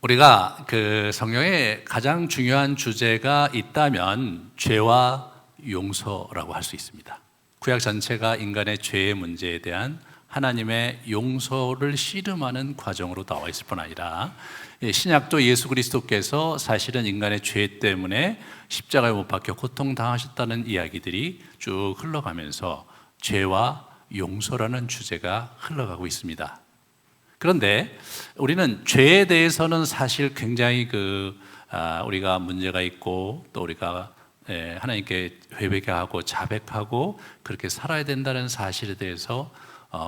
우리가 그 성경에 가장 중요한 주제가 있다면 죄와 용서라고 할 수 있습니다. 구약 전체가 인간의 죄의 문제에 대한 하나님의 용서를 씨름하는 과정으로 나와 있을 뿐 아니라 신약도 예수 그리스도께서 사실은 인간의 죄 때문에 십자가에 못 박혀 고통당하셨다는 이야기들이 쭉 흘러가면서 죄와 용서라는 주제가 흘러가고 있습니다. 그런데 우리는 죄에 대해서는 사실 굉장히 우리가 문제가 있고 또 우리가 하나님께 회개하고 자백하고 그렇게 살아야 된다는 사실에 대해서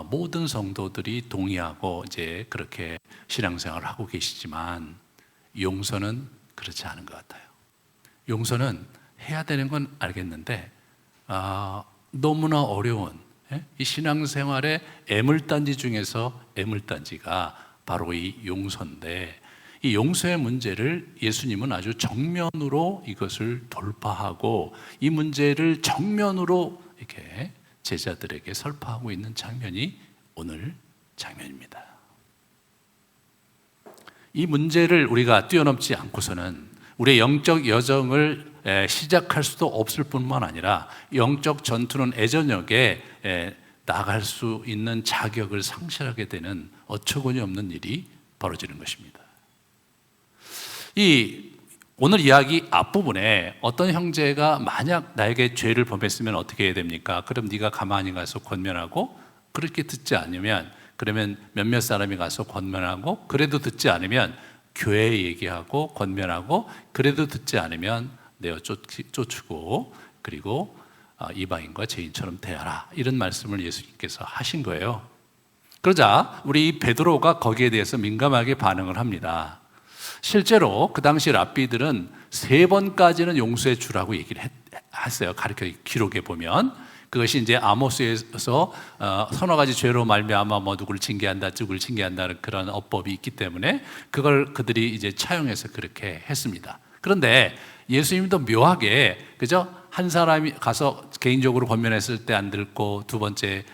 모든 성도들이 동의하고 이제 그렇게 신앙생활을 하고 계시지만 용서는 그렇지 않은 것 같아요. 용서는 해야 되는 건 알겠는데 너무나 어려운 이 신앙생활의 애물단지 중에서 애물단지가 바로 이 용서인데, 이 용서의 문제를 예수님은 아주 정면으로 이것을 돌파하고 이 문제를 정면으로 이렇게 제자들에게 설파하고 있는 장면이 오늘 장면입니다. 이 문제를 우리가 뛰어넘지 않고서는 우리의 영적 여정을 시작할 수도 없을 뿐만 아니라 영적 전투는 애저녁에 나갈 수 있는 자격을 상실하게 되는 어처구니 없는 일이 벌어지는 것입니다. 오늘 이야기 앞부분에 어떤 형제가 만약 나에게 죄를 범했으면 어떻게 해야 됩니까? 그럼 네가 가만히 가서 권면하고 그렇게 듣지 않으면, 그러면 몇몇 사람이 가서 권면하고 그래도 듣지 않으면 교회에 얘기하고 권면하고 그래도 듣지 않으면 내어 쫓고 그리고 이방인과 죄인처럼 대하라, 이런 말씀을 예수님께서 하신 거예요. 그러자 우리 베드로가 거기에 대해서 민감하게 반응을 합니다. 실제로 그 당시 랍비들은 3번까지는 용서해 주라고 얘기를 했어요. 가르쳐 기록에 보면 그것이 이제 아모스에서 서너 가지 죄로 말미암아 누구를 징계한다, 누구를 징계한다는 그런 어법이 있기 때문에 그걸 그들이 이제 차용해서 그렇게 했습니다. 그런데 예수님도 묘하게, 그죠? 한 사람이 가서 개인적으로 권면했을 때 안 듣고, 두 번째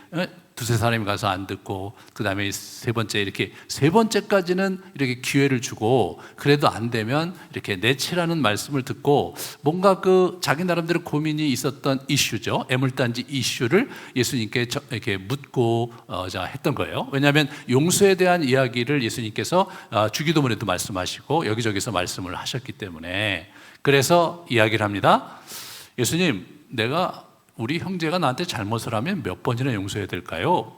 두세 사람이 가서 안 듣고, 그 다음에 세 번째, 이렇게 세 번째까지는 이렇게 기회를 주고 그래도 안 되면 이렇게 내치라는 말씀을 듣고, 뭔가 자기 나름대로 고민이 있었던 이슈죠, 애물단지 이슈를 예수님께 이렇게 묻고 했던 거예요. 왜냐하면 용서에 대한 이야기를 예수님께서 주기도문에도 말씀하시고 여기저기서 말씀을 하셨기 때문에. 그래서 이야기를 합니다. 예수님, 우리 형제가 나한테 잘못을 하면 몇 번이나 용서해야 될까요?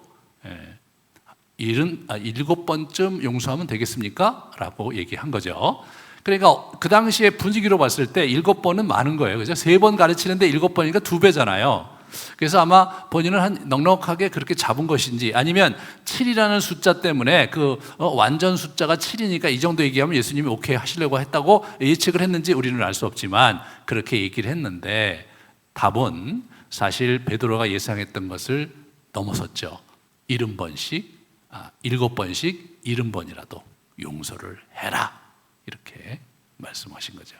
7번쯤 용서하면 되겠습니까? 라고 얘기한 거죠. 그러니까 그 당시에 분위기로 봤을 때 7번은 많은 거예요. 그죠? 3번 가르치는데 7번이니까 2배잖아요. 그래서 아마 본인은 넉넉하게 그렇게 잡은 것인지, 아니면 7이라는 숫자 때문에 완전 숫자가 7이니까 이 정도 얘기하면 예수님이 오케이 하시려고 했다고 예측을 했는지 우리는 알 수 없지만 그렇게 얘기를 했는데, 답은 사실 베드로가 예상했던 것을 넘어섰죠. 7번씩 70번이라도 용서를 해라, 이렇게 말씀하신 거죠.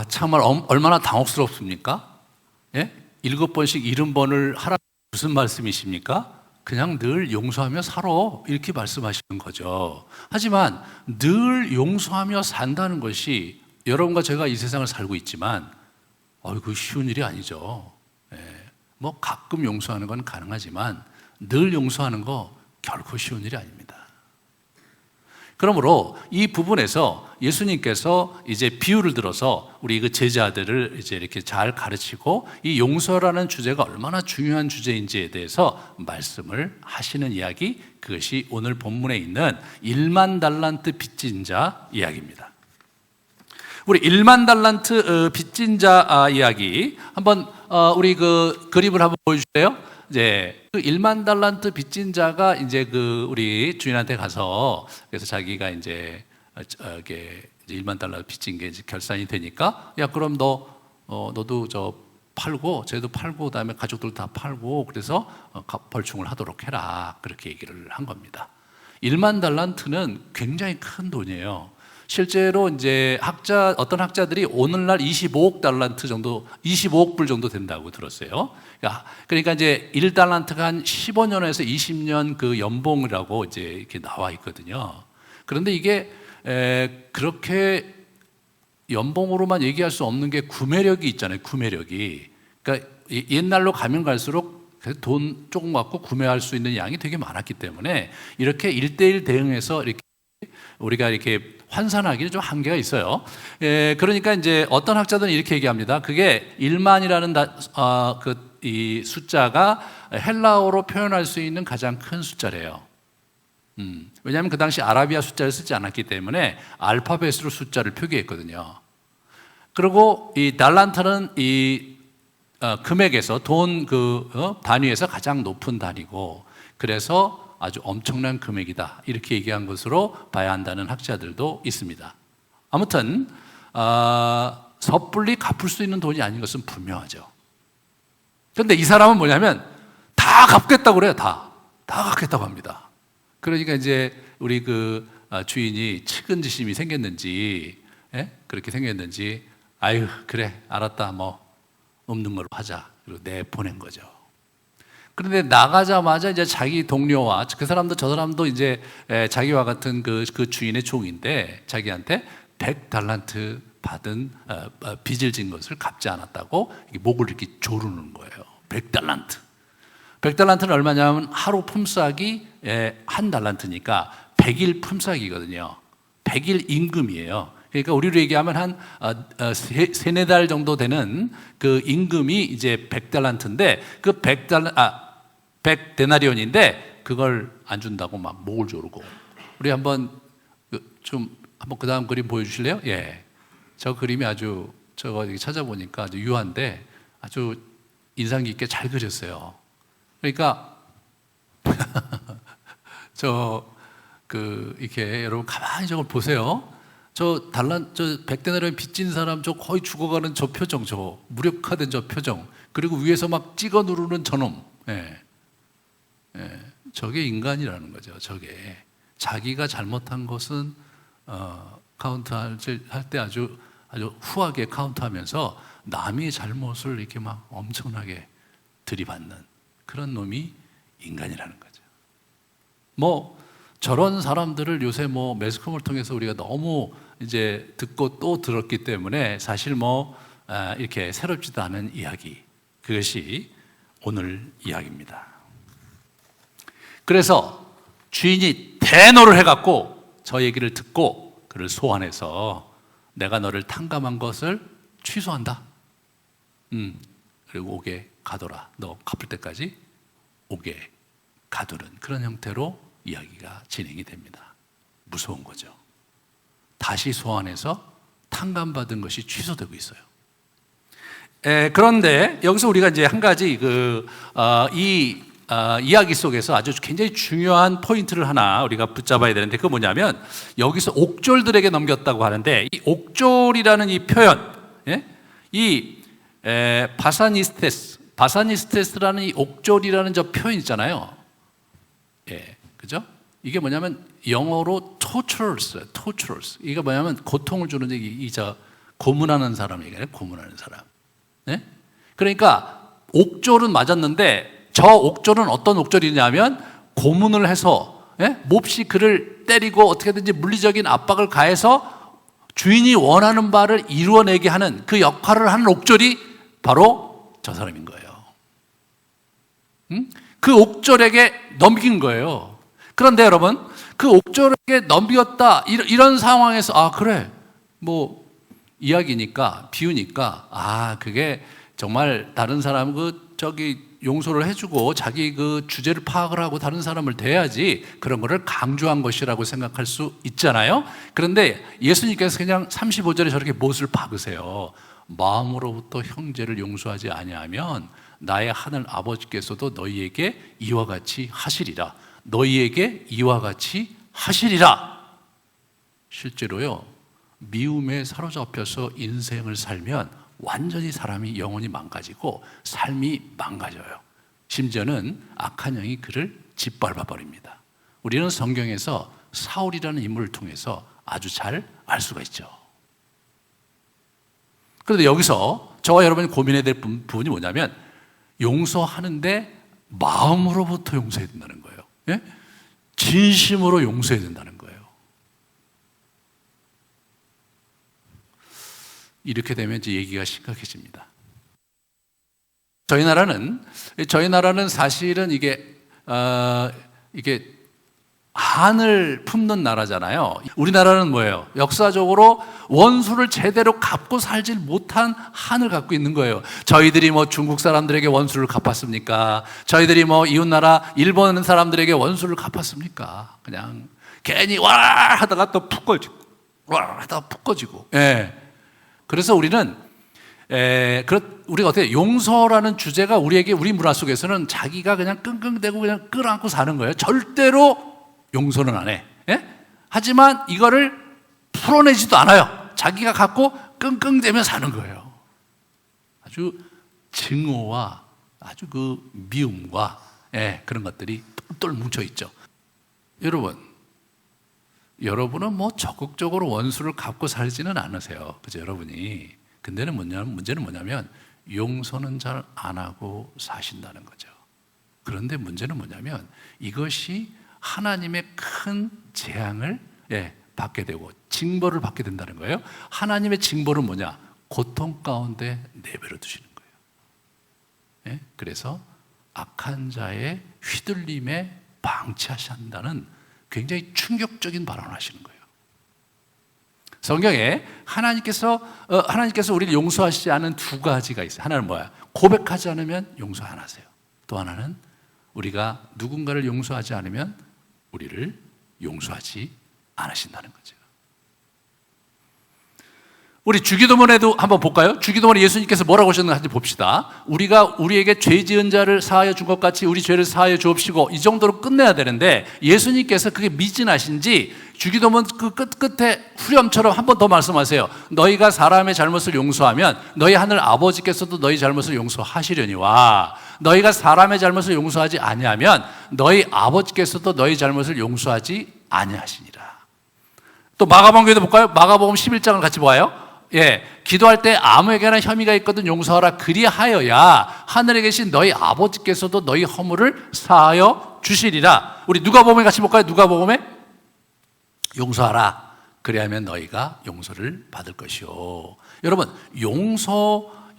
정말 얼마나 당혹스럽습니까? 7번씩 70번을 하라, 무슨 말씀이십니까? 그냥 늘 용서하며 살아, 이렇게 말씀하시는 거죠. 하지만 늘 용서하며 산다는 것이, 여러분과 제가 이 세상을 살고 있지만 그 쉬운 일이 아니죠. 가끔 용서하는 건 가능하지만 늘 용서하는 거 결코 쉬운 일이 아닙니다. 그러므로 이 부분에서 예수님께서 이제 비유를 들어서 우리 제자들을 이제 이렇게 잘 가르치고 이 용서라는 주제가 얼마나 중요한 주제인지에 대해서 말씀을 하시는 이야기, 그것이 오늘 본문에 있는 1만 달란트 빚진 자 이야기입니다. 우리 1만 달란트 빚진 자 이야기 한번 우리 그림을 한번 보여주세요. 이제 1만 달란트 빚진 자가 이제 우리 주인한테 가서, 그래서 자기가 이제 1만 달란트 빚진 게 이제 결산이 되니까, 야 그럼 너도 팔고 쟤도 팔고 그다음에 가족들 다 팔고 그래서 벌충을 하도록 해라, 그렇게 얘기를 한 겁니다. 1만 달란트는 굉장히 큰 돈이에요. 실제로 이제 어떤 학자들이 오늘날 25억 달란트 정도, 25억 불 정도 된다고 들었어요. 그러니까 이제 1달란트가 한 15년에서 20년 그 연봉이라고 이제 이렇게 나와 있거든요. 그런데 이게 그렇게 연봉으로만 얘기할 수 없는 게 구매력이 있잖아요. 구매력이. 그러니까 옛날로 가면 갈수록 돈 조금 갖고 구매할 수 있는 양이 되게 많았기 때문에 이렇게 1대1 대응해서 이렇게 우리가 이렇게 환산하기는 좀 한계가 있어요. 그러니까 이제 어떤 학자들은 이렇게 얘기합니다. 그게 1만이라는 이 숫자가 헬라어로 표현할 수 있는 가장 큰 숫자래요. 왜냐하면 그 당시 아라비아 숫자를 쓰지 않았기 때문에 알파벳으로 숫자를 표기했거든요. 그리고 이 달란트는 이 금액에서 돈 단위에서 가장 높은 단위고, 그래서 아주 엄청난 금액이다 이렇게 얘기한 것으로 봐야 한다는 학자들도 있습니다. 아무튼 섣불리 갚을 수 있는 돈이 아닌 것은 분명하죠. 그런데 이 사람은 뭐냐면 다 갚겠다고 그래요. 다 갚겠다고 합니다. 그러니까 이제 우리 그 주인이 측은지심이 생겼는지, 그렇게 생겼는지, 아유 그래 알았다, 뭐 없는 걸로 하자, 그리고 내보낸 거죠. 그런데 나가자마자 이제 자기 동료와 그 사람도 저 사람도 이제 자기와 같은 그 주인의 종인데 자기한테 100달란트 받은 빚을 진 것을 갚지 않았다고 목을 이렇게 조르는 거예요. 100달란트. 100달란트는 얼마냐면 하루 품삯이 1달란트니까 100일 품삯이거든요. 100일 임금이에요. 그러니까 우리로 얘기하면 한 세네 달 정도 되는 그 임금이 이제 100달란트인데 그 100데나리온인데 그걸 안 준다고 막 목을 조르고. 우리 한번 그 다음 그림 보여주실래요? 예. 저 그림이 아주 저거 찾아보니까 아주 유한데 아주 인상 깊게 잘 그렸어요. 그러니까 이렇게 여러분 가만히 저걸 보세요. 저 100데나리온 빚진 사람 저 거의 죽어가는 저 표정, 저 무력화된 저 표정, 그리고 위에서 막 찍어 누르는 저놈. 저게 인간이라는 거죠. 저게 자기가 잘못한 것은 카운트할 때 아주 후하게 카운트하면서 남의 잘못을 이렇게 막 엄청나게 들이받는 그런 놈이 인간이라는 거죠. 뭐 저런 사람들을 요새 뭐 매스컴을 통해서 우리가 너무 이제 듣고 또 들었기 때문에 사실 뭐 이렇게 새롭지도 않은 이야기, 그것이 오늘 이야기입니다. 그래서 주인이 대노를 해갖고 저 얘기를 듣고 그를 소환해서 내가 너를 탕감한 것을 취소한다. 그리고 옥에 가둬라. 너 갚을 때까지 옥에 가두는 그런 형태로 이야기가 진행이 됩니다. 무서운 거죠. 다시 소환해서 탕감받은 것이 취소되고 있어요. 그런데 여기서 우리가 이제 한 가지 이야기 속에서 아주 굉장히 중요한 포인트를 하나 우리가 붙잡아야 되는데, 그거 뭐냐면 여기서 옥졸들에게 넘겼다고 하는데, 이 옥졸이라는 이 표현, 바사니스테스라는 이 옥졸이라는 저 표현 있잖아요. 그죠? 이게 뭐냐면 영어로 torturers. 이게 뭐냐면 고통을 주는 고문하는 사람 얘기예요. 고문하는 사람. 그러니까 옥졸은 맞았는데 저 옥졸은 어떤 옥졸이냐면 고문을 해서 몹시 그를 때리고 어떻게든지 물리적인 압박을 가해서 주인이 원하는 바를 이루어내게 하는 그 역할을 하는 옥졸이 바로 저 사람인 거예요. 그 옥졸에게 넘긴 거예요. 그런데 여러분, 그 옥졸에게 넘겼다 이런 상황에서 그래 뭐 이야기니까 비유니까 그게 정말 다른 사람 용서를 해주고 자기 그 주제를 파악을 하고 다른 사람을 대해야지 그런 거를 강조한 것이라고 생각할 수 있잖아요. 그런데 예수님께서 그냥 35절에 저렇게 못을 박으세요. 마음으로부터 형제를 용서하지 아니하면 나의 하늘 아버지께서도 너희에게 이와 같이 하시리라. 너희에게 이와 같이 하시리라. 실제로요, 미움에 사로잡혀서 인생을 살면 완전히 사람이 영혼이 망가지고 삶이 망가져요. 심지어는 악한 영이 그를 짓밟아 버립니다. 우리는 성경에서 사울이라는 인물을 통해서 아주 잘 알 수가 있죠. 그런데 여기서 저와 여러분이 고민해야 될 부분이 뭐냐면 용서하는데 마음으로부터 용서해야 된다는 거예요. 예? 진심으로 용서해야 된다는 거예요. 이렇게 되면 이제 얘기가 심각해집니다. 저희 나라는 사실은 이게 한을 품는 나라잖아요. 우리나라는 뭐예요? 역사적으로 원수를 제대로 갚고 살질 못한 한을 갖고 있는 거예요. 저희들이 뭐 중국 사람들에게 원수를 갚았습니까? 저희들이 뭐 이웃나라 일본 사람들에게 원수를 갚았습니까? 그냥 괜히 와 하다가 또 푹 꺼지고 와 하다가 푹 꺼지고. 예. 그래서 우리가 어떻게 용서라는 주제가 우리 문화 속에서는 자기가 그냥 끙끙대고 그냥 끌어안고 사는 거예요. 절대로 용서는 안 해. 예? 하지만 이거를 풀어내지도 않아요. 자기가 갖고 끙끙대며 사는 거예요. 아주 증오와 아주 그 미움과 그런 것들이 똘똘 뭉쳐 있죠. 여러분은 뭐 적극적으로 원수를 갚고 살지는 않으세요. 그죠, 여러분이. 근데 문제는 뭐냐면 용서는 잘 안 하고 사신다는 거죠. 그런데 문제는 뭐냐면 이것이 하나님의 큰 재앙을 받게 되고 징벌을 받게 된다는 거예요. 하나님의 징벌은 뭐냐? 고통 가운데 내버려 두시는 거예요. 그래서 악한 자의 휘둘림에 방치하신다는 굉장히 충격적인 발언을 하시는 거예요. 성경에 하나님께서 우리를 용서하시지 않은 두 가지가 있어요. 하나는 뭐야? 고백하지 않으면 용서 안 하세요. 또 하나는 우리가 누군가를 용서하지 않으면 우리를 용서하지 않으신다는 거죠. 우리 주기도문에도 한번 볼까요? 주기도문에 예수님께서 뭐라고 하셨는지 봅시다. 우리가 우리에게 죄 지은 자를 사하여 준 것 같이 우리 죄를 사하여 주옵시고, 이 정도로 끝내야 되는데 예수님께서 그게 미진하신지 주기도문 그 끝에 후렴처럼 한 번 더 말씀하세요. 너희가 사람의 잘못을 용서하면 너희 하늘 아버지께서도 너희 잘못을 용서하시려니와 너희가 사람의 잘못을 용서하지 아니하면 너희 아버지께서도 너희 잘못을 용서하지 아니하시니라. 또 마가복음에도 볼까요? 마가복음 11장을 같이 봐요. 기도할 때 아무에게나 혐의가 있거든 용서하라. 그리하여야 하늘에 계신 너희 아버지께서도 너희 허물을 사하여 주시리라. 우리 누가복음에 같이 볼까요? 누가복음에 용서하라. 그리하면 너희가 용서를 받을 것이요. 여러분,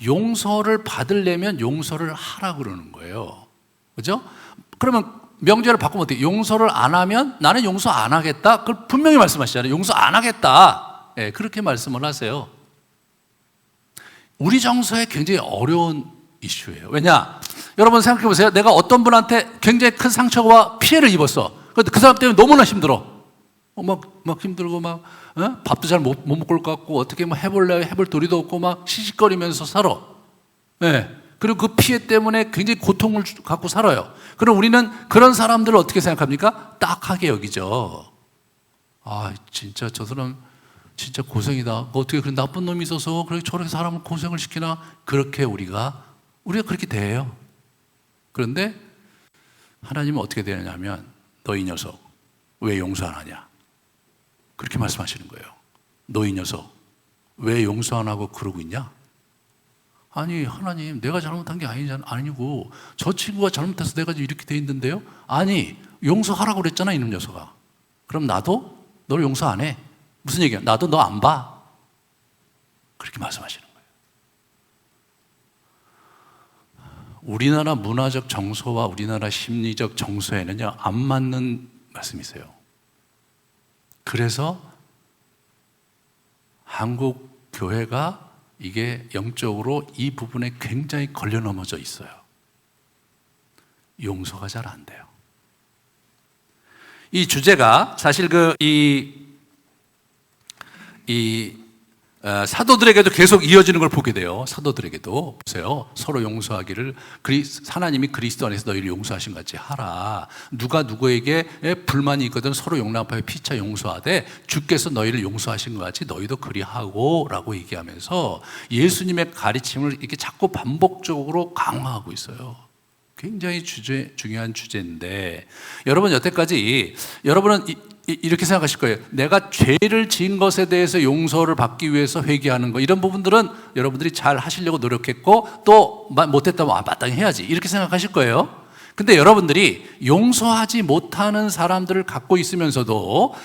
용서를 받으려면 용서를 하라 그러는 거예요. 그죠? 그러면 명제를 바꾸면 어때요? 용서를 안 하면 나는 용서 안 하겠다. 그걸 분명히 말씀하시잖아요. 용서 안 하겠다. 그렇게 말씀을 하세요. 우리 정서에 굉장히 어려운 이슈예요. 왜냐? 여러분 생각해 보세요. 내가 어떤 분한테 굉장히 큰 상처와 피해를 입었어. 그런데 그 사람 때문에 너무나 힘들어. 막 힘들고 밥도 잘 못 먹을 것 같고 어떻게 해볼 도리도 없고 막 시시거리면서 살아. 그리고 그 피해 때문에 굉장히 고통을 갖고 살아요. 그럼 우리는 그런 사람들을 어떻게 생각합니까? 딱하게 여기죠. 진짜 저 사람 진짜 고생이다. 어떻게 그런 나쁜 놈이 있어서 그렇게 저렇게 사람을 고생을 시키나? 그렇게 우리가 그렇게 대해요. 그런데 하나님은 어떻게 대하냐면 너 이 녀석 왜 용서 안 하냐? 그렇게 말씀하시는 거예요. 너 이 녀석 왜 용서 안 하고 그러고 있냐? 아니 하나님, 내가 잘못한 게 아니고 저 친구가 잘못해서 내가 이렇게 돼 있는데요? 아니 용서하라고 그랬잖아 이놈 녀석아. 그럼 나도 너를 용서 안 해. 무슨 얘기야? 나도 너 안 봐. 그렇게 말씀하시는 거예요. 우리나라 문화적 정서와 우리나라 심리적 정서에는요 안 맞는 말씀이세요. 그래서 한국 교회가 이게 영적으로 이 부분에 굉장히 걸려 넘어져 있어요. 용서가 잘 안 돼요. 이 주제가 사실 사도들에게도 계속 이어지는 걸 보게 돼요. 사도들에게도 보세요. 서로 용서하기를 하나님이 그리스도 안에서 너희를 용서하신 것 같이 하라. 누가 누구에게 불만이 있거든 서로 용납하여 피차 용서하되 주께서 너희를 용서하신 것 같이 너희도 그리하고 라고 얘기하면서 예수님의 가르침을 이렇게 자꾸 반복적으로 강화하고 있어요. 굉장히 중요한 주제인데 여러분 여태까지 여러분은 이렇게 생각하실 거예요. 내가 죄를 지은 것에 대해서 용서를 받기 위해서 회개하는 거, 이런 부분들은 여러분들이 잘 하시려고 노력했고 또 못했다면 마땅히 해야지, 이렇게 생각하실 거예요. 근데 여러분들이 용서하지 못하는 사람들을 갖고 있으면서도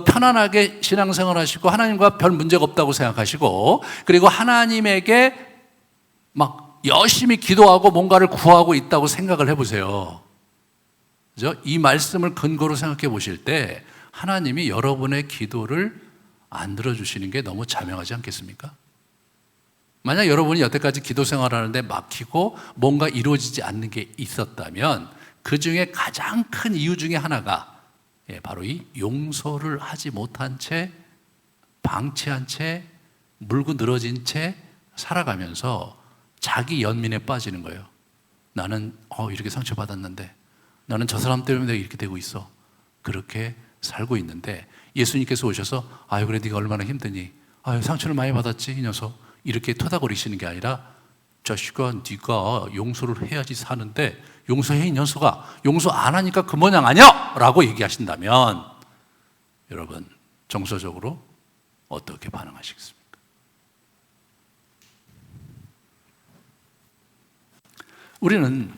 편안하게 신앙생활 하시고 하나님과 별 문제가 없다고 생각하시고, 그리고 하나님에게 막 열심히 기도하고 뭔가를 구하고 있다고 생각을 해보세요. 그죠? 이 말씀을 근거로 생각해 보실 때 하나님이 여러분의 기도를 안 들어주시는 게 너무 자명하지 않겠습니까? 만약 여러분이 여태까지 기도 생활하는데 막히고 뭔가 이루어지지 않는 게 있었다면 그 중에 가장 큰 이유 중에 하나가 바로 이 용서를 하지 못한 채, 방치한 채, 물고 늘어진 채 살아가면서 자기 연민에 빠지는 거예요. 나는 이렇게 상처받았는데, 나는 저 사람 때문에 이렇게 되고 있어. 그렇게 살고 있는데 예수님께서 오셔서 아유 그래 네가 얼마나 힘드니, 아유 상처를 많이 받았지 이 녀석, 이렇게 토닥거리시는 게 아니라 자식아 네가 용서를 해야지 사는데 용서해 이 녀석아, 용서 안 하니까 그 모양 아니야 라고 얘기하신다면 여러분 정서적으로 어떻게 반응하시겠습니까? 우리는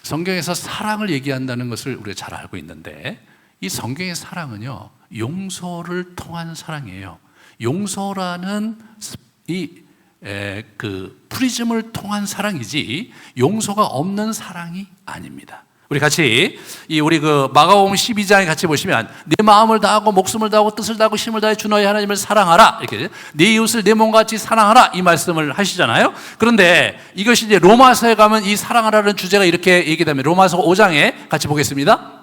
성경에서 사랑을 얘기한다는 것을 우리가 잘 알고 있는데 이 성경의 사랑은요 용서를 통한 사랑이에요. 용서라는 프리즘을 통한 사랑이지 용서가 없는 사랑이 아닙니다. 우리 같이 우리 마가복음 12장에 같이 보시면 내 마음을 다하고 목숨을 다하고 뜻을 다하고 힘을 다해 주 너희 하나님을 사랑하라, 이렇게 네 이웃을 내 몸같이 사랑하라 이 말씀을 하시잖아요. 그런데 이것이 이제 로마서에 가면 이 사랑하라는 주제가 이렇게 얘기되면 로마서 5장에 같이 보겠습니다.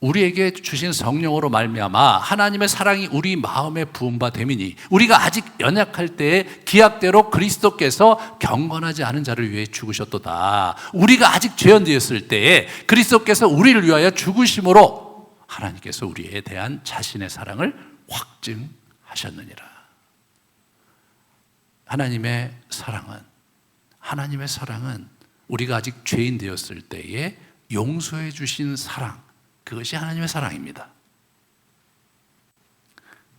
우리에게 주신 성령으로 말미암아 하나님의 사랑이 우리 마음에 부은 바 됨이니 우리가 아직 연약할 때에 기약대로 그리스도께서 경건하지 않은 자를 위해 죽으셨도다. 우리가 아직 죄인되었을 때에 그리스도께서 우리를 위하여 죽으심으로 하나님께서 우리에 대한 자신의 사랑을 확증하셨느니라. 하나님의 사랑은 우리가 아직 죄인 되었을 때에 용서해 주신 사랑, 그것이 하나님의 사랑입니다.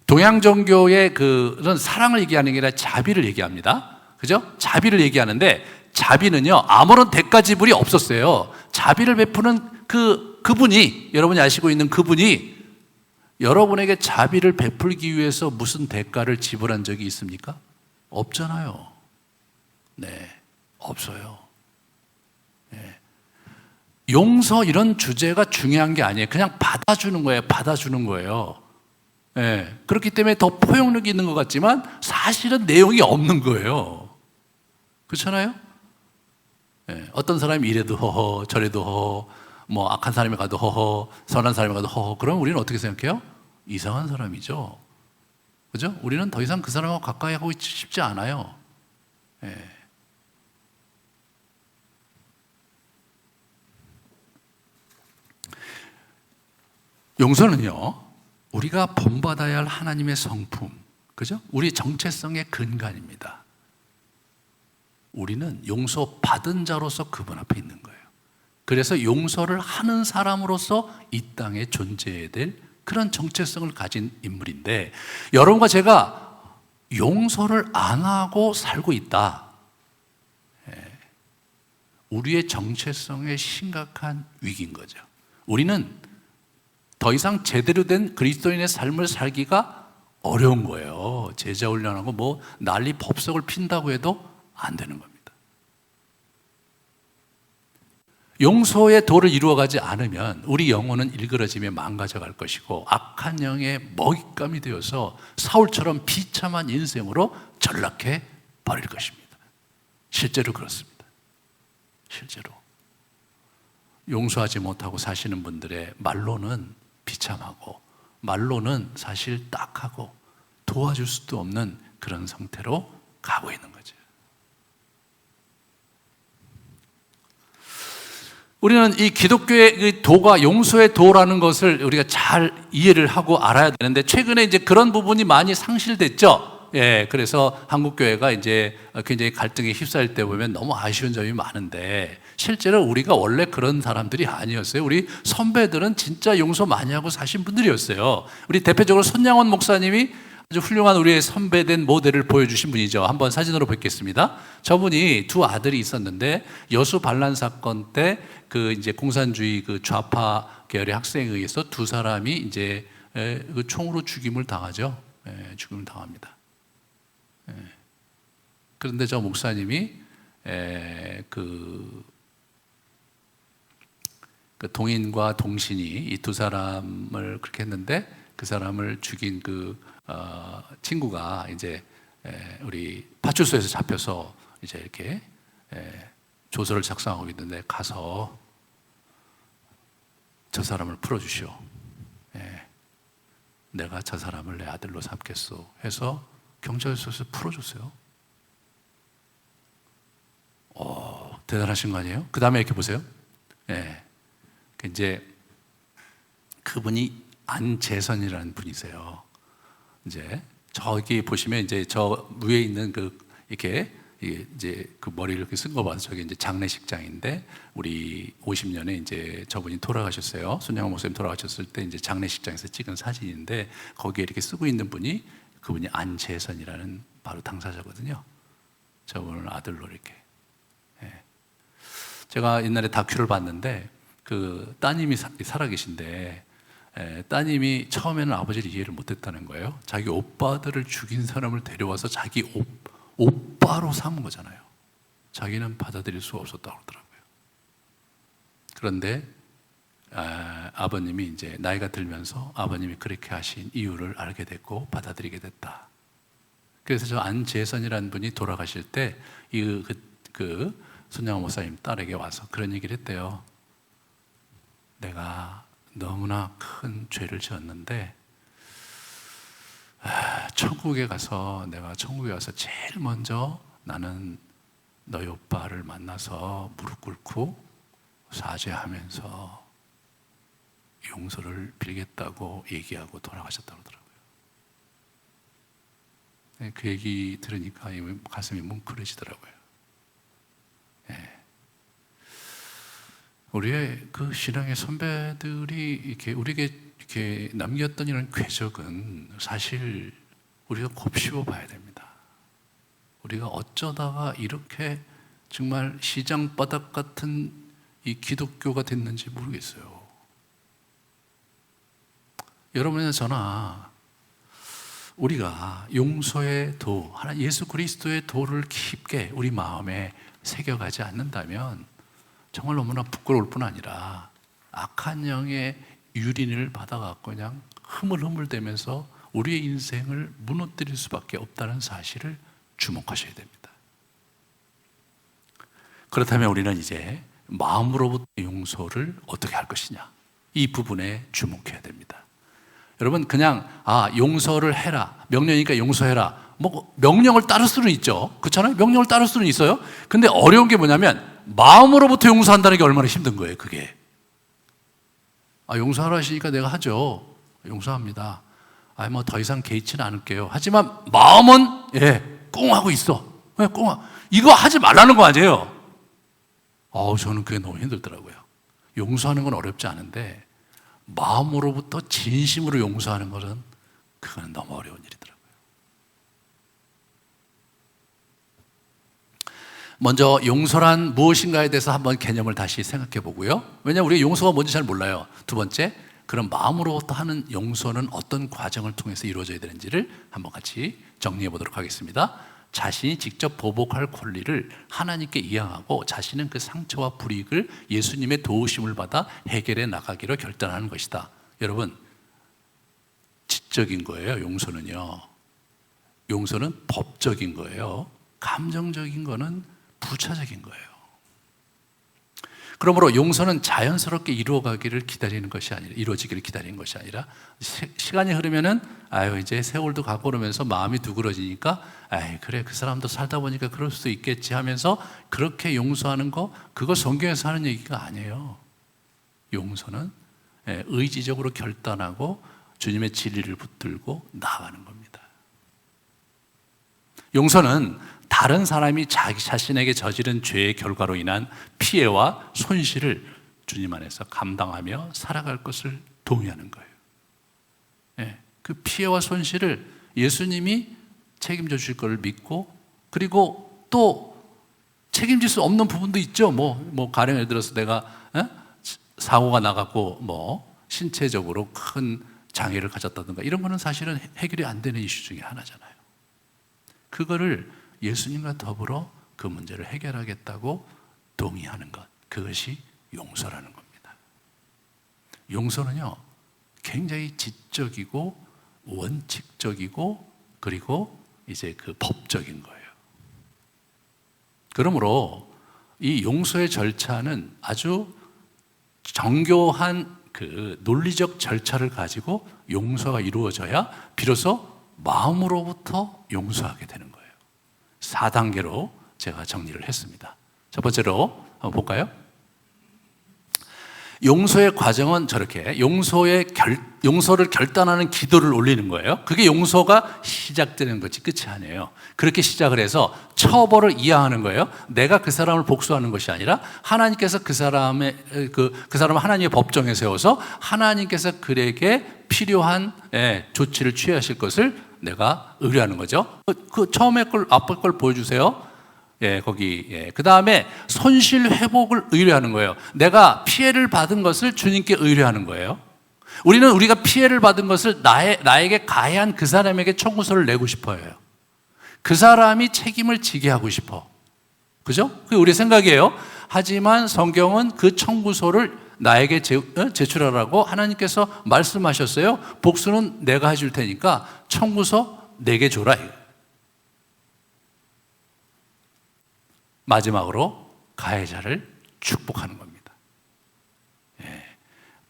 동양 종교의 그런 사랑을 얘기하는 게 아니라 자비를 얘기합니다. 그죠? 자비를 얘기하는데 자비는요 아무런 대가 지불이 없었어요. 자비를 베푸는 그분이, 여러분이 아시고 있는 그분이 여러분에게 자비를 베풀기 위해서 무슨 대가를 지불한 적이 있습니까? 없잖아요. 네, 없어요. 용서 이런 주제가 중요한 게 아니에요. 그냥 받아주는 거예요. 그렇기 때문에 더 포용력이 있는 것 같지만 사실은 내용이 없는 거예요. 그렇잖아요? 어떤 사람이 이래도 허허 저래도 허허, 뭐 악한 사람이 가도 허허, 선한 사람이 가도 허허, 그럼 우리는 어떻게 생각해요? 이상한 사람이죠. 그죠? 우리는 더 이상 그 사람하고 가까이 하고 싶지 않아요. 용서는요 우리가 본받아야 할 하나님의 성품, 그죠? 우리 정체성의 근간입니다. 우리는 용서받은 자로서 그분 앞에 있는 거예요. 그래서 용서를 하는 사람으로서 이 땅에 존재해야 될 그런 정체성을 가진 인물인데, 여러분과 제가 용서를 안 하고 살고 있다, 우리의 정체성의 심각한 위기인 거죠. 우리는 더 이상 제대로 된 그리스도인의 삶을 살기가 어려운 거예요. 제자 훈련하고 뭐 난리 법석을 핀다고 해도 안 되는 겁니다. 용서의 도를 이루어가지 않으면 우리 영혼은 일그러지며 망가져갈 것이고 악한 영의 먹잇감이 되어서 사울처럼 비참한 인생으로 전락해 버릴 것입니다. 실제로 그렇습니다. 실제로 용서하지 못하고 사시는 분들의 말로는 비참하고 말로는 사실 딱하고 도와줄 수도 없는 그런 상태로 가고 있는 거죠. 우리는 이 기독교의 도가 용서의 도라는 것을 우리가 잘 이해를 하고 알아야 되는데 최근에 이제 그런 부분이 많이 상실됐죠. 예, 그래서 한국 교회가 이제 굉장히 갈등에 휩싸일 때 보면 너무 아쉬운 점이 많은데 실제로 우리가 원래 그런 사람들이 아니었어요. 우리 선배들은 진짜 용서 많이 하고 사신 분들이었어요. 우리 대표적으로 손양원 목사님이 아주 훌륭한 우리의 선배된 모델을 보여주신 분이죠. 한번 사진으로 뵙겠습니다. 저분이 두 아들이 있었는데 여수 반란 사건 때 그 이제 공산주의 그 좌파 계열의 학생에 의해서 두 사람이 이제 그 총으로 죽임을 당하죠. 죽임을 당합니다. 그런데 저 목사님이 그 동인과 동신이 이 두 사람을 그렇게 했는데 그 사람을 죽인 그 친구가 이제 우리 파출소에서 잡혀서 이제 이렇게 조서를 작성하고 있는데 가서 저 사람을 풀어주시오. 내가 저 사람을 내 아들로 삼겠소 해서 경찰서에서 풀어줬어요. 대단하신 거 아니에요? 그 다음에 이렇게 보세요. 이제 그분이 안재선이라는 분이세요. 이제 저기 보시면 이제 저 위에 있는 그 이렇게 이제 그 머리를 이렇게 쓴 거 봐서 저게 이제 장례식장인데 우리 50년에 이제 저분이 돌아가셨어요. 손양원 목사님 돌아가셨을 때 이제 장례식장에서 찍은 사진인데 거기에 이렇게 쓰고 있는 분이 그분이 안재선이라는 바로 당사자거든요. 저분은 아들로 이렇게. 제가 옛날에 다큐를 봤는데 그 따님이 살아계신데 따님이 처음에는 아버지를 이해를 못했다는 거예요. 자기 오빠들을 죽인 사람을 데려와서 자기 오빠로 삼은 거잖아요. 자기는 받아들일 수가 없었다고 그러더라고요. 그런데 아버님이 이제 나이가 들면서 아버님이 그렇게 하신 이유를 알게 됐고 받아들이게 됐다. 그래서 저 안재선이라는 분이 돌아가실 때 그 손양원 목사님 딸에게 와서 그런 얘기를 했대요. 내가 너무나 큰 죄를 지었는데 천국에 가서 제일 먼저 나는 너희 오빠를 만나서 무릎 꿇고 사죄하면서 용서를 빌겠다고 얘기하고 돌아가셨다고 하더라고요. 그 얘기 들으니까 가슴이 뭉클해지더라고요. 우리의 그 신앙의 선배들이 이렇게 우리에게 이렇게 남겼던 이런 궤적은 사실 우리가 곱씹어 봐야 됩니다. 우리가 어쩌다가 이렇게 정말 시장 바닥 같은 이 기독교가 됐는지 모르겠어요. 여러분이나 저나 우리가 용서의 도, 하나님 예수 그리스도의 도를 깊게 우리 마음에 새겨가지 않는다면 정말 너무나 부끄러울 뿐 아니라 악한 영의 유린을 받아갖고 그냥 흐물흐물대면서 우리의 인생을 무너뜨릴 수밖에 없다는 사실을 주목하셔야 됩니다. 그렇다면 우리는 이제 마음으로부터 용서를 어떻게 할 것이냐, 이 부분에 주목해야 됩니다. 여러분 그냥 용서를 해라, 명령이니까 용서해라, 뭐 명령을 따를 수는 있죠. 그렇잖아요. 명령을 따를 수는 있어요. 근데 어려운 게 뭐냐면 마음으로부터 용서한다는 게 얼마나 힘든 거예요. 그게 용서하라 하시니까 내가 하죠. 용서합니다. 뭐 더 이상 개의치는 않을게요. 하지만 마음은 꽁 하고 있어. 이거 하지 말라는 거 아니에요. 저는 그게 너무 힘들더라고요. 용서하는 건 어렵지 않은데 마음으로부터 진심으로 용서하는 것은 그건 너무 어려운 일이더라고요. 먼저 용서란 무엇인가에 대해서 한번 개념을 다시 생각해 보고요. 왜냐하면 우리가 용서가 뭔지 잘 몰라요. 두 번째, 그럼 마음으로부터 하는 용서는 어떤 과정을 통해서 이루어져야 되는지를 한번 같이 정리해 보도록 하겠습니다. 자신이 직접 보복할 권리를 하나님께 이양하고 자신은 그 상처와 불이익을 예수님의 도우심을 받아 해결해 나가기로 결단하는 것이다. 여러분, 지적인 거예요. 용서는요. 용서는 법적인 거예요. 감정적인 거는 부차적인 거예요. 그러므로 용서는 자연스럽게 이루어지기를 기다리는 것이 아니라 시간이 흐르면은 이제 세월도 가고 그러면서 마음이 두그러지니까 그래 그 사람도 살다 보니까 그럴 수도 있겠지 하면서 그렇게 용서하는 거, 그거 성경에서 하는 얘기가 아니에요. 용서는 의지적으로 결단하고 주님의 진리를 붙들고 나아가는 겁니다. 용서는 다른 사람이 자기 자신에게 저지른 죄의 결과로 인한 피해와 손실을 주님 안에서 감당하며 살아갈 것을 동의하는 거예요. 예, 그 피해와 손실을 예수님이 책임져 주실 것을 믿고, 그리고 또 책임질 수 없는 부분도 있죠. 가령 예를 들어서 내가 사고가 나갖고 신체적으로 큰 장애를 가졌다든가 이런 거는 사실은 해결이 안 되는 이슈 중에 하나잖아요. 그거를 예수님과 더불어 그 문제를 해결하겠다고 동의하는 것, 그것이 용서라는 겁니다. 용서는요, 굉장히 지적이고 원칙적이고 그리고 이제 그 법적인 거예요. 그러므로 이 용서의 절차는 아주 정교한 그 논리적 절차를 가지고 용서가 이루어져야 비로소 마음으로부터 용서하게 되는 거예요. 4단계로 제가 정리를 했습니다. 첫 번째로 한번 볼까요? 용서의 과정은 저렇게 용서를 결단하는 기도를 올리는 거예요. 그게 용서가 시작되는 거지 끝이 아니에요. 그렇게 시작을 해서 처벌을 이양하는 거예요. 내가 그 사람을 복수하는 것이 아니라 하나님께서 그 사람을 하나님의 법정에 세워서 하나님께서 그에게 필요한 조치를 취하실 것을 내가 의뢰하는 거죠. 그 처음에 앞에 걸 보여주세요. 그 다음에 손실 회복을 의뢰하는 거예요. 내가 피해를 받은 것을 주님께 의뢰하는 거예요. 우리가 피해를 받은 것을 나에게 가해한 그 사람에게 청구서를 내고 싶어요. 그 사람이 책임을 지게 하고 싶어. 그죠? 그게 우리의 생각이에요. 하지만 성경은 그 청구서를 나에게 제출하라고 하나님께서 말씀하셨어요. 복수는 내가 해줄 테니까 청구서 내게 줘라. 마지막으로 가해자를 축복하는 겁니다.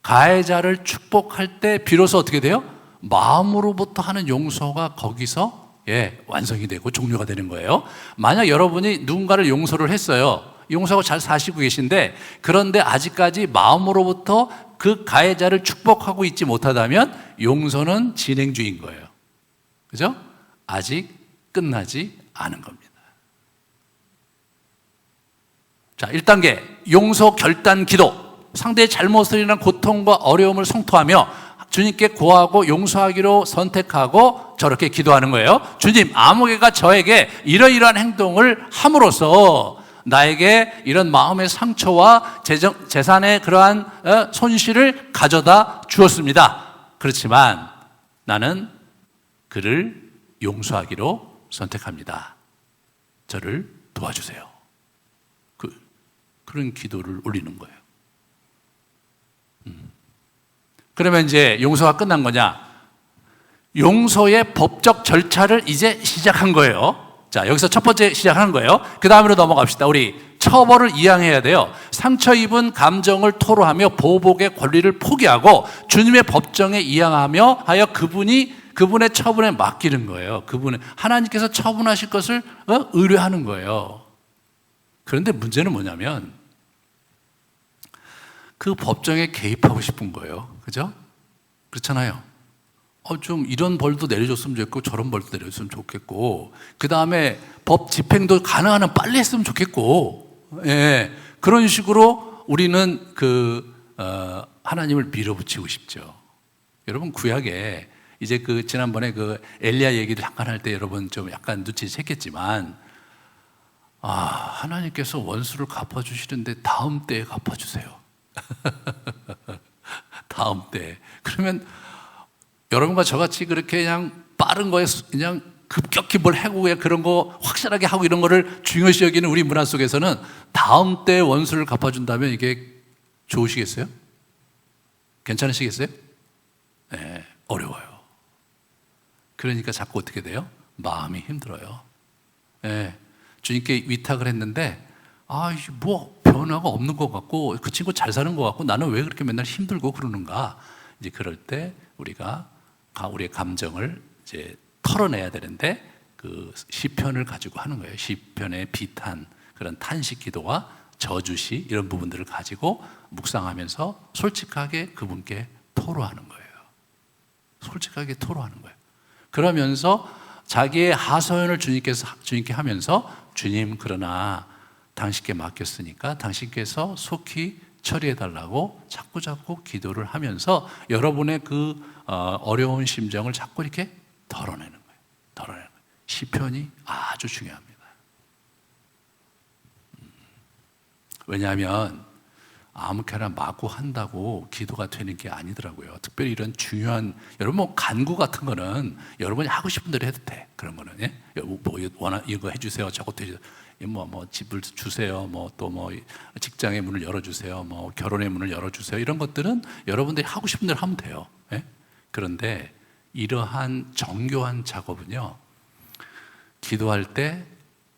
가해자를 축복할 때 비로소 어떻게 돼요? 마음으로부터 하는 용서가 거기서 완성이 되고 종료가 되는 거예요. 만약 여러분이 누군가를 용서를 했어요. 용서하고 잘 사시고 계신데, 그런데 아직까지 마음으로부터 그 가해자를 축복하고 있지 못하다면 용서는 진행 중인 거예요. 그죠? 아직 끝나지 않은 겁니다. 자, 1단계 용서 결단 기도. 상대의 잘못을 인한 고통과 어려움을 성토하며 주님께 고하고 용서하기로 선택하고 저렇게 기도하는 거예요. 주님, 아무개가 저에게 이러이러한 행동을 함으로써 나에게 이런 마음의 상처와 재산의 그러한 손실을 가져다 주었습니다. 그렇지만 나는 그를 용서하기로 선택합니다. 저를 도와주세요. 그런 기도를 올리는 거예요. 그러면 이제 용서가 끝난 거냐? 용서의 법적 절차를 이제 시작한 거예요. 자, 여기서 첫 번째 시작하는 거예요. 그 다음으로 넘어갑시다. 우리 처벌을 이양해야 돼요. 상처 입은 감정을 토로하며 보복의 권리를 포기하고 주님의 법정에 이양하며 하여 그분의 처분에 맡기는 거예요. 하나님께서 처분하실 것을 의뢰하는 거예요. 그런데 문제는 뭐냐면 그 법정에 개입하고 싶은 거예요. 그죠? 그렇잖아요. 좀 이런 벌도 내려줬으면 좋겠고 저런 벌도 내려줬으면 좋겠고, 그 다음에 법 집행도 가능한 한 빨리 했으면 좋겠고, 그런 식으로 우리는 하나님을 밀어붙이고 싶죠. 여러분, 구약에 이제 지난번에 엘리야 얘기를 잠깐 할 때 여러분 좀 약간 눈치챘겠지만, 하나님께서 원수를 갚아주시는데 다음 때에 갚아주세요. 다음 때. 그러면 여러분과 저같이 그렇게 그냥 빠른 거에 그냥 급격히 뭘 하고 그런 거 확실하게 하고 이런 거를 중요시 여기는 우리 문화 속에서는 다음 때 원수를 갚아준다면 이게 좋으시겠어요? 괜찮으시겠어요? 네, 어려워요. 그러니까 자꾸 어떻게 돼요? 마음이 힘들어요. 네, 주님께 위탁을 했는데 변화가 없는 것 같고 그 친구 잘 사는 것 같고 나는 왜 그렇게 맨날 힘들고 그러는가? 이제 그럴 때 우리가 우리의 감정을 이제 털어내야 되는데 그 시편을 가지고 하는 거예요. 시편의 비탄, 그런 탄식 기도와 저주시 이런 부분들을 가지고 묵상하면서 솔직하게 그분께 토로하는 거예요. 솔직하게 토로하는 거예요. 그러면서 자기의 하소연을 주님께 하면서 주님, 그러나 당신께 맡겼으니까 당신께서 속히 처리해달라고 자꾸 기도를 하면서 여러분의 그 어려운 심정을 자꾸 이렇게 덜어내는 거예요. 시편이 아주 중요합니다. 왜냐하면 아무렇게나 마구 한다고 기도가 되는 게 아니더라고요. 특별히 이런 중요한, 여러분 뭐 간구 같은 거는 여러분이 하고 싶은 대로 해도 돼. 그런 거는, 예? 뭐 이거 해주세요, 저거 해주세요. 뭐 집을 주세요, 또 직장의 문을 열어주세요, 뭐 결혼의 문을 열어주세요. 이런 것들은 여러분들이 하고 싶은 대로 하면 돼요. 예? 그런데 이러한 정교한 작업은요, 기도할 때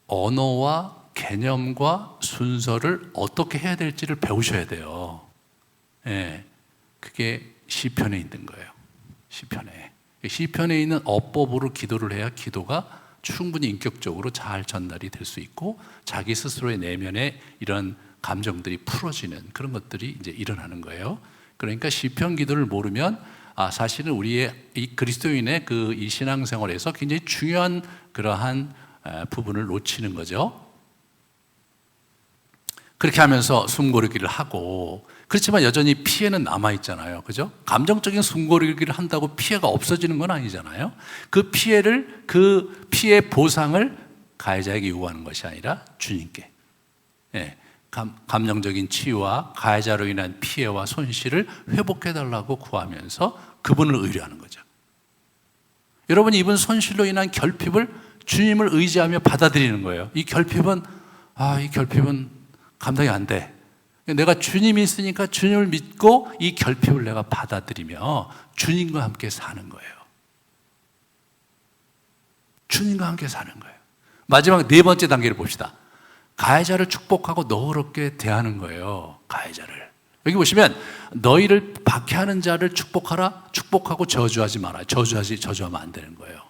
언어와 개념과 순서를 어떻게 해야 될지를 배우셔야 돼요. 예, 그게 시편에 있는 거예요. 시편에 있는 어법으로 기도를 해야 기도가 충분히 인격적으로 잘 전달이 될 수 있고 자기 스스로의 내면에 이런 감정들이 풀어지는 그런 것들이 이제 일어나는 거예요. 그러니까 시편 기도를 모르면 사실은 우리의 이 그리스도인의 이 신앙생활에서 굉장히 중요한 그러한 부분을 놓치는 거죠. 그렇게 하면서 숨고르기를 하고, 그렇지만 여전히 피해는 남아있잖아요. 그죠? 감정적인 숨고르기를 한다고 피해가 없어지는 건 아니잖아요. 그 피해 보상을 가해자에게 요구하는 것이 아니라 주님께. 예, 감정적인 치유와 가해자로 인한 피해와 손실을 회복해달라고 구하면서 그분을 의뢰하는 거죠. 여러분이 입은 손실로 인한 결핍을 주님을 의지하며 받아들이는 거예요. 이 결핍은 감당이 안 돼. 내가 주님이 있으니까 주님을 믿고 이 결핍을 내가 받아들이며 주님과 함께 사는 거예요. 주님과 함께 사는 거예요. 마지막 네 번째 단계를 봅시다. 가해자를 축복하고 너그럽게 대하는 거예요. 가해자를. 여기 보시면 너희를 박해하는 자를 축복하라. 축복하고 저주하지 마라. 저주하면 안 되는 거예요.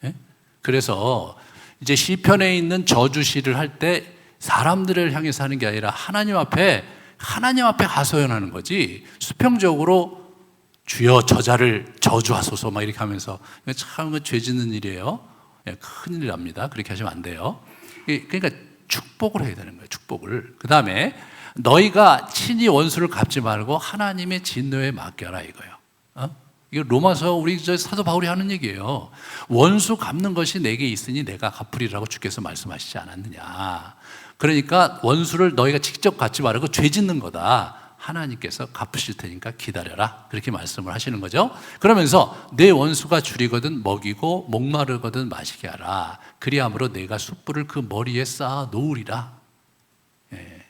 예? 그래서 이제 시편에 있는 저주시를 할 때 사람들을 향해서 하는 게 아니라 하나님 앞에 하소연하는 거지, 수평적으로 주여 저자를 저주하소서 막 이렇게 하면서, 참 죄 짓는 일이에요. 큰일 납니다. 그렇게 하시면 안 돼요. 그러니까 축복을 해야 되는 거예요. 축복을. 그 다음에 너희가 친히 원수를 갚지 말고 하나님의 진노에 맡겨라 이거예요. 이거 로마서 우리 사도 바울이 하는 얘기예요. 원수 갚는 것이 내게 있으니 내가 갚으리라고 주께서 말씀하시지 않았느냐. 그러니까 원수를 너희가 직접 갚지 말고 죄 짓는 거다. 하나님께서 갚으실 테니까 기다려라. 그렇게 말씀을 하시는 거죠. 그러면서 내 원수가 줄이거든 먹이고 목마르거든 마시게 하라. 그리함으로 내가 숯불을 그 머리에 쌓아 놓으리라. 예.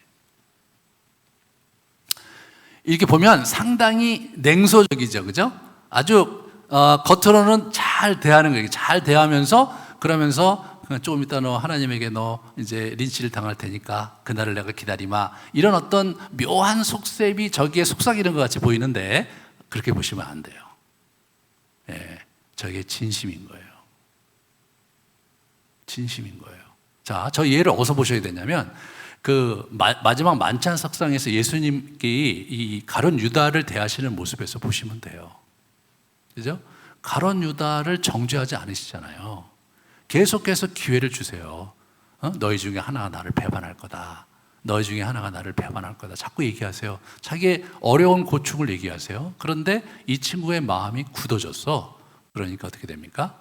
이렇게 보면 상당히 냉소적이죠. 그죠? 아주 겉으로는 잘 대하는 거예요. 잘 대하면서 그러면서 조금 이따 너 하나님에게 너 이제 린치를 당할 테니까 그날을 내가 기다리마. 이런 어떤 묘한 속셈이 저기에 속삭이는 것 같이 보이는데 그렇게 보시면 안 돼요. 예, 저게 진심인 거예요. 진심인 거예요. 자, 저 예를 어디서 보셔야 되냐면 마지막 만찬 석상에서 예수님께 이 가룟 유다를 대하시는 모습에서 보시면 돼요. 그죠? 가룟 유다를 정죄하지 않으시잖아요. 계속해서 기회를 주세요. 너희 중에 하나가 나를 배반할 거다. 너희 중에 하나가 나를 배반할 거다. 자꾸 얘기하세요. 자기의 어려운 고충을 얘기하세요. 그런데 이 친구의 마음이 굳어졌어. 그러니까 어떻게 됩니까?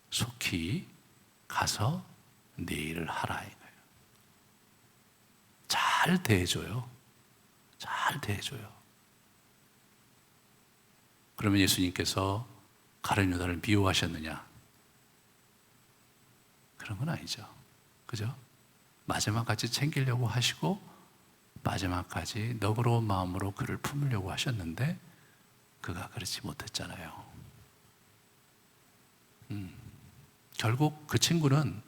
속히 가서 네 일을 하라 이거예요. 잘 대해줘요. 잘 대해줘요. 그러면 예수님께서 가룟 유다를 미워하셨느냐? 그런 건 아니죠. 그죠? 마지막까지 챙기려고 하시고 마지막까지 너그러운 마음으로 그를 품으려고 하셨는데 그가 그렇지 못했잖아요. 결국 그 친구는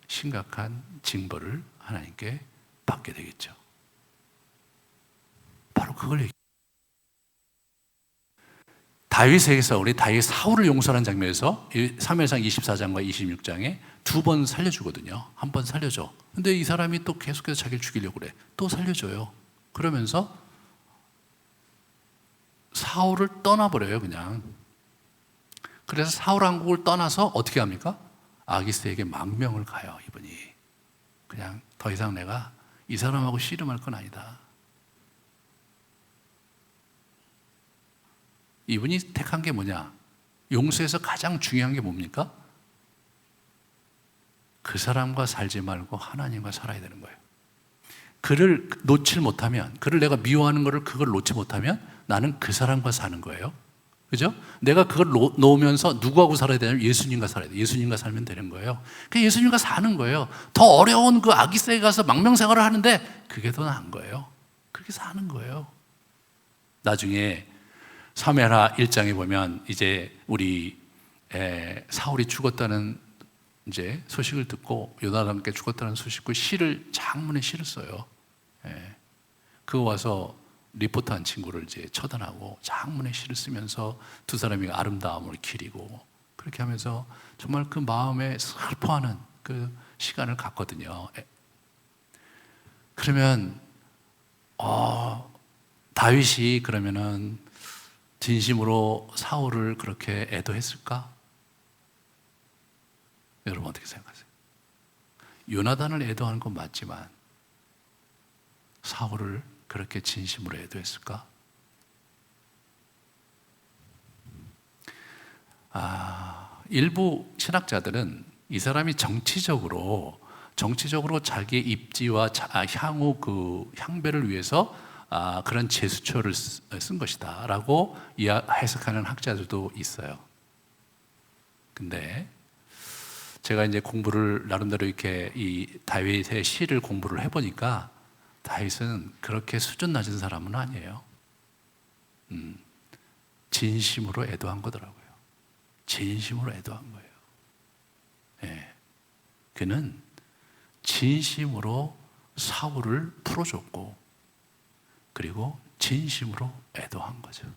심각한 징벌을 하나님께 받게 되겠죠. 바로 그걸 얘기해요. 다윗에게서 우리 다윗 사울을 용서하는 장면에서 사무엘상 24장과 26장에 두 번 살려주거든요. 한 번 살려줘. 근데 이 사람이 또 계속해서 자기를 죽이려고 그래. 또 살려줘요. 그러면서 사울을 떠나버려요, 그냥. 그래서 사울 왕국을 떠나서 어떻게 합니까? 아기스에게 망명을 가요. 이분이 그냥 더 이상 내가 이 사람하고 씨름할 건 아니다. 이분이 택한 게 뭐냐? 용서에서 가장 중요한 게 뭡니까? 그 사람과 살지 말고 하나님과 살아야 되는 거예요. 그를 놓지 못하면, 그를 내가 미워하는 거를 그걸 놓지 못하면 나는 그 사람과 사는 거예요. 그죠? 내가 그걸 놓으면서 누구하고 살아야 되냐면 예수님과 살아야 돼요. 예수님과 살면 되는 거예요. 그 예수님과 사는 거예요. 더 어려운 그 아기새에 가서 망명생활을 하는데 그게 더 나은 거예요. 그렇게 사는 거예요. 나중에 사무엘하 1장에 보면 이제 우리 사울이 죽었다는 이제 소식을 듣고 요나단께 죽었다는 소식을 시를 장문에 시를 써요. 그거 와서 리포트한 친구를 이제 처단하고 장문의 시를 쓰면서 두 사람이 아름다움을 기리고 그렇게 하면서 정말 그 마음에 슬퍼하는 그 시간을 갖거든요. 그러면 다윗이 그러면은 진심으로 사울을 그렇게 애도했을까? 여러분 어떻게 생각하세요? 요나단을 애도하는 건 맞지만 사울을 그렇게 진심으로 애도했을까? 일부 신학자들은 이 사람이 정치적으로 자기의 입지와 향후 그 향배를 위해서 그런 제스처를 쓴 것이다 라고 해석하는 학자들도 있어요. 근데 제가 이제 공부를 나름대로 이렇게 이 다윗의 시를 공부를 해보니까 다윗은 그렇게 수준 낮은 사람은 아니에요. 진심으로 애도한 거더라고요. 진심으로 애도한 거예요. 그는 진심으로 사울을 풀어줬고 그리고 진심으로 애도한 거죠.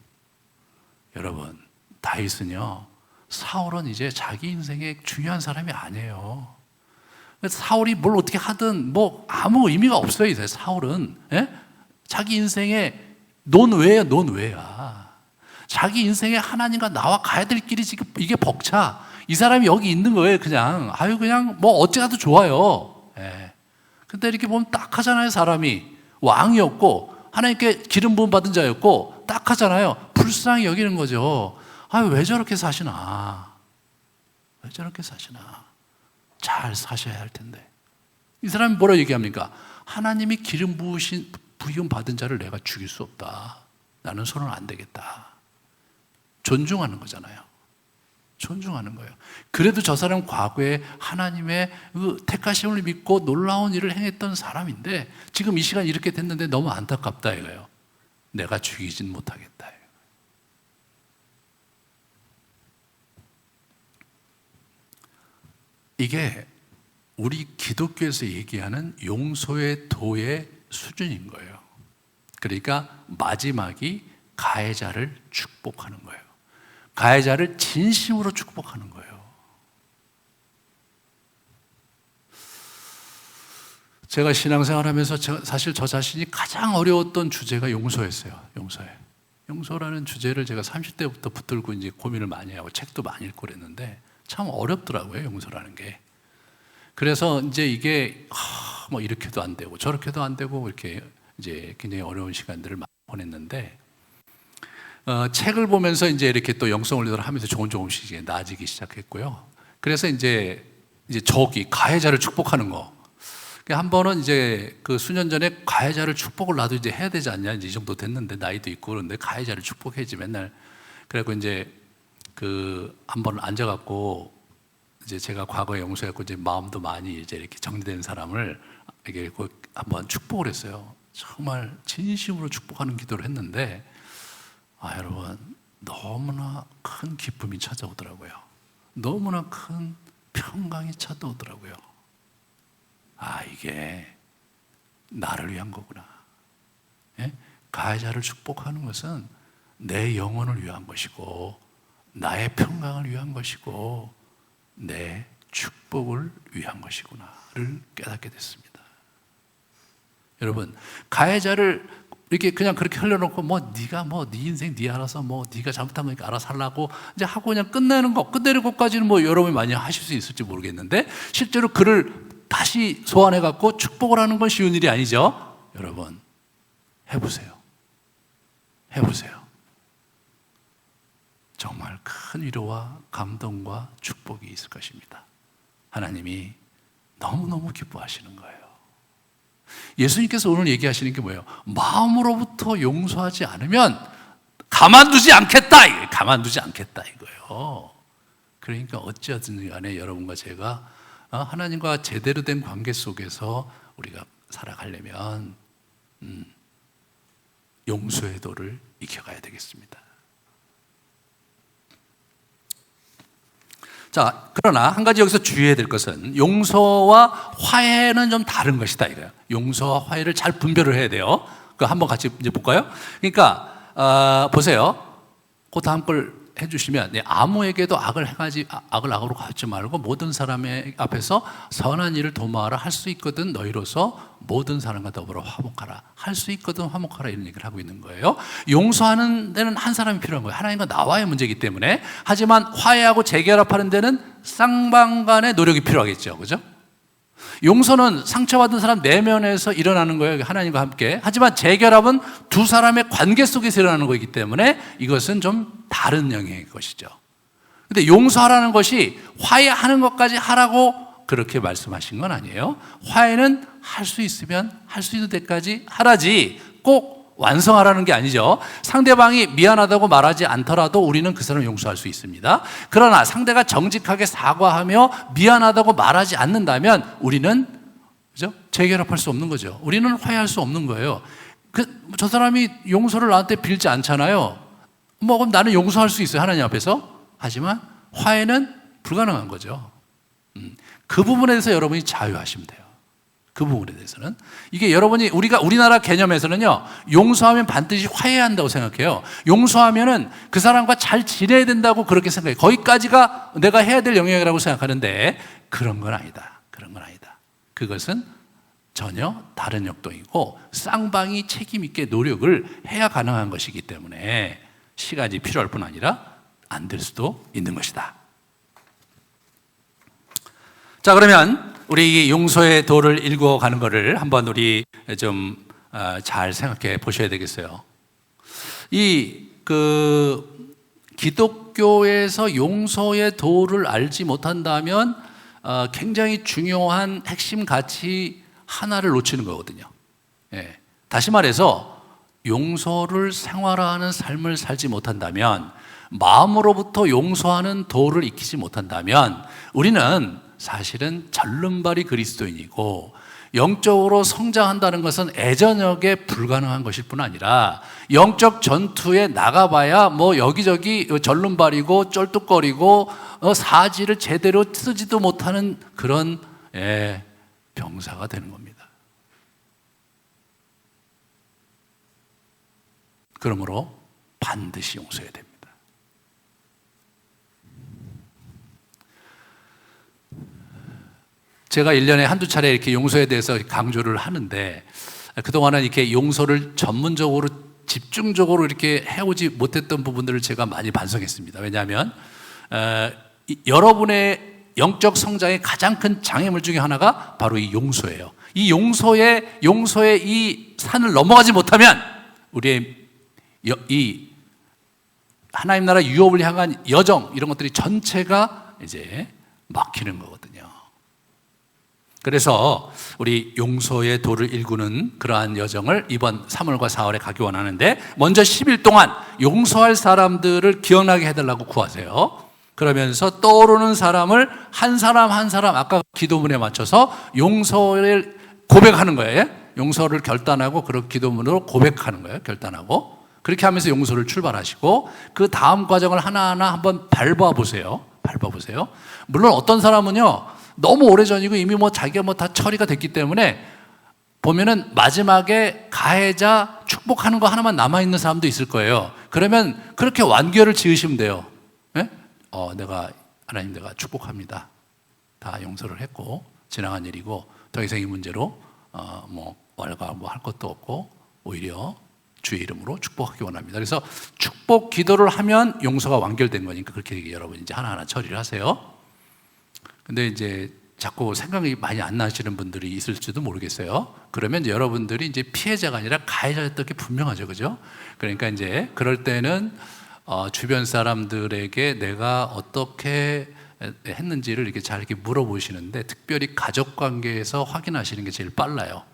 여러분, 다윗은요, 사울은 이제 자기 인생의 중요한 사람이 아니에요. 사울이 뭘 어떻게 하든 뭐 아무 의미가 없어요. 이제 사울은 자기 인생의 논외야. 자기 인생에 하나님과 나와 가야 될 길이 지금 이게 벅차. 이 사람이 여기 있는 거예요. 그냥 그냥 뭐 어찌 가도 좋아요. 근데 이렇게 보면 딱하잖아요. 사람이 왕이었고 하나님께 기름 부음 받은 자였고 딱하잖아요. 불쌍히 여기는 거죠. 왜 저렇게 사시나? 왜 저렇게 사시나? 잘 사셔야 할 텐데. 이 사람이 뭐라 얘기합니까? 하나님이 기름 부음 받은 자를 내가 죽일 수 없다. 나는 손은 안 대겠다. 존중하는 거잖아요. 존중하는 거예요. 그래도 저 사람 과거에 하나님의 그 택하심을 믿고 놀라운 일을 행했던 사람인데 지금 이 시간 이렇게 됐는데 너무 안타깝다 이거예요. 내가 죽이진 못하겠다. 이게 우리 기독교에서 얘기하는 용서의 도의 수준인 거예요. 그러니까 마지막이 가해자를 축복하는 거예요. 가해자를 진심으로 축복하는 거예요. 제가 신앙생활하면서 사실 저 자신이 가장 어려웠던 주제가 용서였어요. 용서라는 주제를 제가 30대부터 붙들고 이제 고민을 많이 하고 책도 많이 읽고 그랬는데 참 어렵더라고요, 용서라는 게. 그래서 이제 이게 뭐 이렇게도 안 되고 저렇게도 안 되고 이렇게 이제 굉장히 어려운 시간들을 많이 보냈는데 책을 보면서 이제 이렇게 또 영성 훈련을 하면서 조금씩 이제 나아지기 시작했고요. 그래서 이제 저기 가해자를 축복하는 거. 한 번은 이제 그 수년 전에 가해자를 축복을 나도 이제 해야 되지 않냐, 이제 이 정도 됐는데 나이도 있고 그런데 가해자를 축복해야지 맨날. 그래갖고 이제 한 번 앉아갖고 이제 제가 과거에 용서했고 이제 마음도 많이 이제 이렇게 정리된 사람을 이렇게 한번 축복을 했어요. 정말 진심으로 축복하는 기도를 했는데 여러분 너무나 큰 기쁨이 찾아오더라고요. 너무나 큰 평강이 찾아오더라고요. 이게 나를 위한 거구나. 가해자를 축복하는 것은 내 영혼을 위한 것이고 나의 평강을 위한 것이고 내 축복을 위한 것이구나를 깨닫게 됐습니다. 여러분, 가해자를 이렇게 그냥 그렇게 흘려놓고 네가 네 인생 네 알아서 네가 잘못한 거니까 알아서 하려고 이제 하고 그냥 끝내는 것까지는 여러분이 많이 하실 수 있을지 모르겠는데 실제로 그를 다시 소환해 갖고 축복을 하는 건 쉬운 일이 아니죠. 여러분 해보세요. 정말 큰 위로와 감동과 축복이 있을 것입니다. 하나님이 너무너무 기뻐하시는 거예요. 예수님께서 오늘 얘기하시는 게 뭐예요? 마음으로부터 용서하지 않으면 가만두지 않겠다 이거예요. 그러니까 어찌하든 간에 여러분과 제가 하나님과 제대로 된 관계 속에서 우리가 살아가려면 용서의 도를 익혀가야 되겠습니다. 자, 그러나 한 가지 여기서 주의해야 될 것은 용서와 화해는 좀 다른 것이다 이거예요. 용서와 화해를 잘 분별을 해야 돼요. 그 한번 같이 이제 볼까요? 그러니까 보세요. 그 다음 걸 해주시면 아무에게도 악을 악으로 갚지 말고 모든 사람의 앞에서 선한 일을 도모하라. 할 수 있거든 너희로서 모든 사람과 더불어 화목하라. 할 수 있거든 화목하라. 이런 얘기를 하고 있는 거예요. 용서하는 데는 한 사람이 필요한 거예요. 하나님과 나와의 문제이기 때문에. 하지만 화해하고 재결합하는 데는 쌍방 간의 노력이 필요하겠죠. 그죠? 용서는 상처받은 사람 내면에서 일어나는 거예요. 하나님과 함께. 하지만 재결합은 두 사람의 관계 속에서 일어나는 거이기 때문에 이것은 좀 다른 영역의 것이죠. 근데 용서하라는 것이 화해하는 것까지 하라고 그렇게 말씀하신 건 아니에요. 화해는 할 수 있으면 할 수 있는 데까지 하라지 꼭 완성하라는 게 아니죠. 상대방이 미안하다고 말하지 않더라도 우리는 그 사람을 용서할 수 있습니다. 그러나 상대가 정직하게 사과하며 미안하다고 말하지 않는다면 우리는 그죠? 재결합할 수 없는 거죠. 우리는 화해할 수 없는 거예요. 저 사람이 용서를 나한테 빌지 않잖아요. 그럼 나는 용서할 수 있어요. 하나님 앞에서. 하지만 화해는 불가능한 거죠. 그 부분에 대해서 여러분이 자유하시면 돼요. 그 부분에 대해서는. 이게 여러분이 우리나라 개념에서는요, 용서하면 반드시 화해한다고 생각해요. 용서하면은 그 사람과 잘 지내야 된다고 그렇게 생각해요. 거기까지가 내가 해야 될 영역이라고 생각하는데 그런 건 아니다. 그것은 전혀 다른 역동이고 쌍방이 책임 있게 노력을 해야 가능한 것이기 때문에 시간이 필요할 뿐 아니라 안 될 수도 있는 것이다. 자, 그러면 우리 이 용서의 도를 읽어가는 것을 한번 우리 좀 잘 생각해 보셔야 되겠어요. 기독교에서 용서의 도를 알지 못한다면 굉장히 중요한 핵심 가치 하나를 놓치는 거거든요. 다시 말해서 용서를 생활화하는 삶을 살지 못한다면, 마음으로부터 용서하는 도를 익히지 못한다면 우리는 사실은 절름발이 그리스도인이고, 영적으로 성장한다는 것은 애저녁에 불가능한 것일 뿐 아니라 영적 전투에 나가봐야 여기저기 절름발이고 쩔뚝거리고 사지를 제대로 쓰지도 못하는 그런 병사가 되는 겁니다. 그러므로 반드시 용서해야 됩니다. 제가 1년에 한두 차례 이렇게 용서에 대해서 강조를 하는데, 그동안은 이렇게 용서를 전문적으로 집중적으로 이렇게 해오지 못했던 부분들을 제가 많이 반성했습니다. 왜냐하면 여러분의 영적 성장의 가장 큰 장애물 중에 하나가 바로 이 용서예요. 이 용서의 이 산을 넘어가지 못하면 우리의 이 하나님 나라 유업을 향한 여정, 이런 것들이 전체가 이제 막히는 거거든요. 그래서 우리 용서의 도를 일구는 그러한 여정을 이번 3월과 4월에 가기 원하는데, 먼저 10일 동안 용서할 사람들을 기억나게 해달라고 구하세요. 그러면서 떠오르는 사람을 한 사람 한 사람 아까 기도문에 맞춰서 용서를 고백하는 거예요. 용서를 결단하고 그런 기도문으로 고백하는 거예요. 결단하고. 그렇게 하면서 용서를 출발하시고 그 다음 과정을 하나하나 한번 밟아보세요. 물론 어떤 사람은요, 너무 오래전이고 이미 자기가 다 처리가 됐기 때문에 보면은 마지막에 가해자 축복하는 거 하나만 남아있는 사람도 있을 거예요. 그러면 그렇게 완결을 지으시면 돼요. 하나님 내가 축복합니다. 다 용서를 했고 지나간 일이고 더 이상 이 문제로 할 것도 없고 오히려 주의 이름으로 축복하기 원합니다. 그래서 축복 기도를 하면 용서가 완결된 거니까 그렇게 여러분 이제 하나하나 처리를 하세요. 근데 이제 자꾸 생각이 많이 안 나시는 분들이 있을지도 모르겠어요. 그러면 이제 여러분들이 이제 피해자가 아니라 가해자였던 게 분명하죠, 그죠? 그러니까 이제 그럴 때는 주변 사람들에게 내가 어떻게 했는지를 이렇게 잘 이렇게 물어보시는데, 특별히 가족 관계에서 확인하시는 게 제일 빨라요.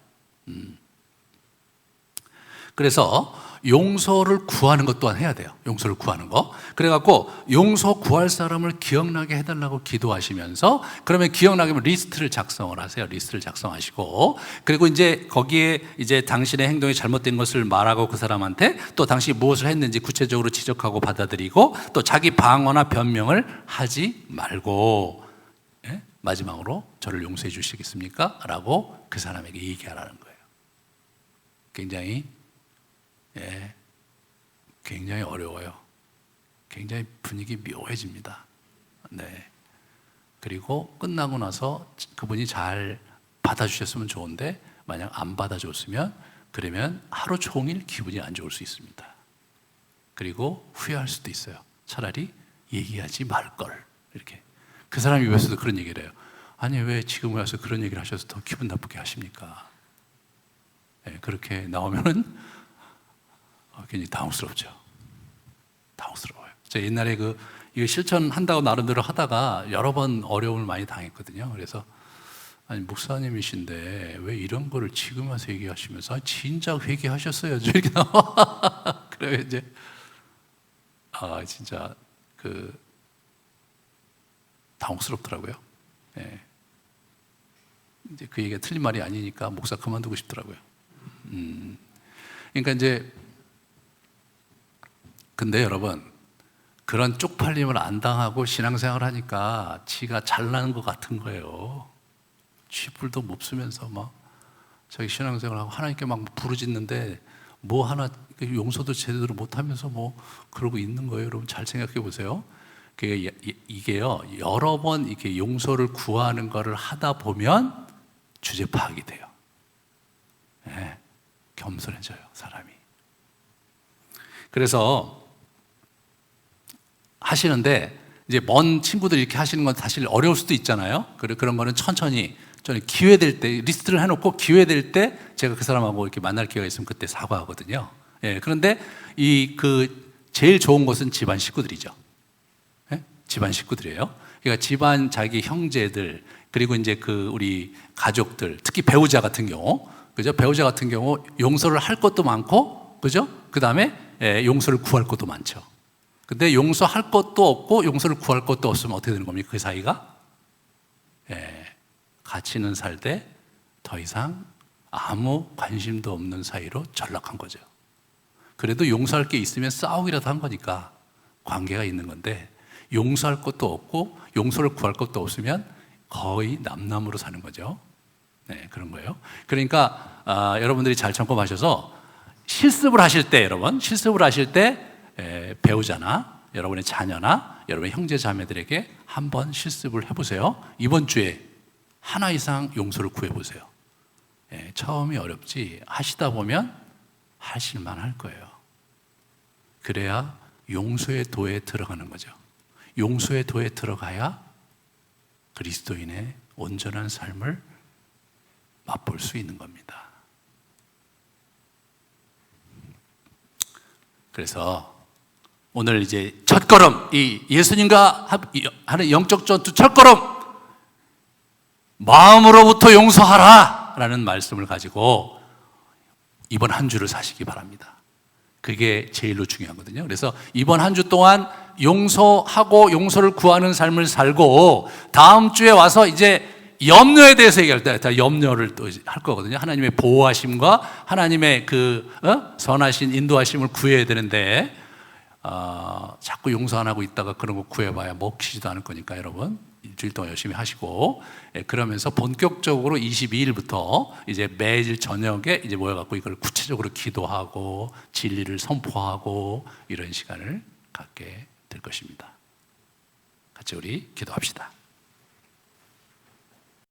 그래서 용서를 구하는 것 또한 해야 돼요. 용서를 구하는 거. 그래갖고 용서 구할 사람을 기억나게 해달라고 기도하시면서, 그러면 기억나게 하면 리스트를 작성을 하세요. 리스트를 작성하시고, 그리고 이제 거기에 이제 당신의 행동이 잘못된 것을 말하고 그 사람한테 또 당신이 무엇을 했는지 구체적으로 지적하고 받아들이고, 또 자기 방어나 변명을 하지 말고, 예? 마지막으로 저를 용서해 주시겠습니까? 라고 그 사람에게 얘기하라는 거예요. 굉장히 어려워요. 굉장히 분위기 묘해집니다. 네. 그리고 끝나고 나서 그분이 잘 받아주셨으면 좋은데, 만약 안 받아줬으면 그러면 하루 종일 기분이 안 좋을 수 있습니다. 그리고 후회할 수도 있어요. 차라리 얘기하지 말걸. 이렇게. 그 사람이 위해서도 그런 얘기를 해요. 아니, 왜 지금 와서 그런 얘기를 하셔서 더 기분 나쁘게 하십니까? 네, 그렇게 나오면은 굉장히 당혹스럽죠. 당혹스러워요. 제가 옛날에 이거 실천한다고 나름대로 하다가 여러 번 어려움을 많이 당했거든요. 그래서 아니, 목사님이신데 왜 이런 거를 지금 와서 얘기하시면서 진작 회개하셨어야죠. 이렇게 나와. 그래 이제 진짜 당혹스럽더라고요. 예. 이제 그 얘기가 틀린 말이 아니니까 목사 그만두고 싶더라고요. 그러니까 이제 근데 여러분, 그런 쪽팔림을 안 당하고 신앙생활 하니까 지가 잘나는 것 같은 거예요. 쥐뿔도 못 쓰면서 막 자기 신앙생활하고 하나님께 막 부르짖는데 뭐 하나 용서도 제대로 못하면서 뭐 그러고 있는 거예요. 여러분 잘 생각해 보세요. 이게요, 여러 번 이렇게 용서를 구하는 거를 하다 보면 주제 파악이 돼요. 네, 겸손해져요, 사람이. 그래서 하시는데, 이제 먼 친구들이 이렇게 하시는 건 사실 어려울 수도 있잖아요. 그런 거는 천천히, 저는 기회 될 때, 리스트를 해놓고 기회 될 때 제가 그 사람하고 이렇게 만날 기회가 있으면 그때 사과하거든요. 예, 그런데 제일 좋은 것은 집안 식구들이죠. 예? 집안 식구들이에요. 그러니까 집안 자기 형제들, 그리고 이제 우리 가족들, 특히 배우자 같은 경우, 그죠? 배우자 같은 경우 용서를 할 것도 많고, 그죠? 그 다음에 용서를 구할 것도 많죠. 근데 용서할 것도 없고 용서를 구할 것도 없으면 어떻게 되는 겁니까? 그 사이가? 같이는 살되 더 이상 아무 관심도 없는 사이로 전락한 거죠. 그래도 용서할 게 있으면 싸우기라도 한 거니까 관계가 있는 건데, 용서할 것도 없고 용서를 구할 것도 없으면 거의 남남으로 사는 거죠. 네, 그런 거예요. 그러니까 여러분들이 잘 참고 마셔서 실습을 하실 때, 여러분 실습을 하실 때 배우자나 여러분의 자녀나 여러분의 형제 자매들에게 한번 실습을 해보세요. 이번 주에 하나 이상 용서를 구해보세요. 처음이 어렵지 하시다 보면 하실만 할 거예요. 그래야 용서의 도에 들어가는 거죠. 용서의 도에 들어가야 그리스도인의 온전한 삶을 맛볼 수 있는 겁니다. 그래서 오늘 이제 첫걸음, 이 예수님과 하는 영적 전투 첫걸음, 마음으로부터 용서하라 라는 말씀을 가지고 이번 한 주를 사시기 바랍니다. 그게 제일로 중요하거든요. 그래서 이번 한 주 동안 용서하고 용서를 구하는 삶을 살고, 다음 주에 와서 이제 염려에 대해서 얘기할 때 다 염려를 또 할 거거든요. 하나님의 보호하심과 하나님의 선하신 인도하심을 구해야 되는데, 자꾸 용서 안 하고 있다가 그런 거 구해봐야 먹히지도 않을 거니까 여러분 일주일 동안 열심히 하시고, 그러면서 본격적으로 22일부터 이제 매일 저녁에 이제 모여갖고 이걸 구체적으로 기도하고 진리를 선포하고 이런 시간을 갖게 될 것입니다. 같이 우리 기도합시다.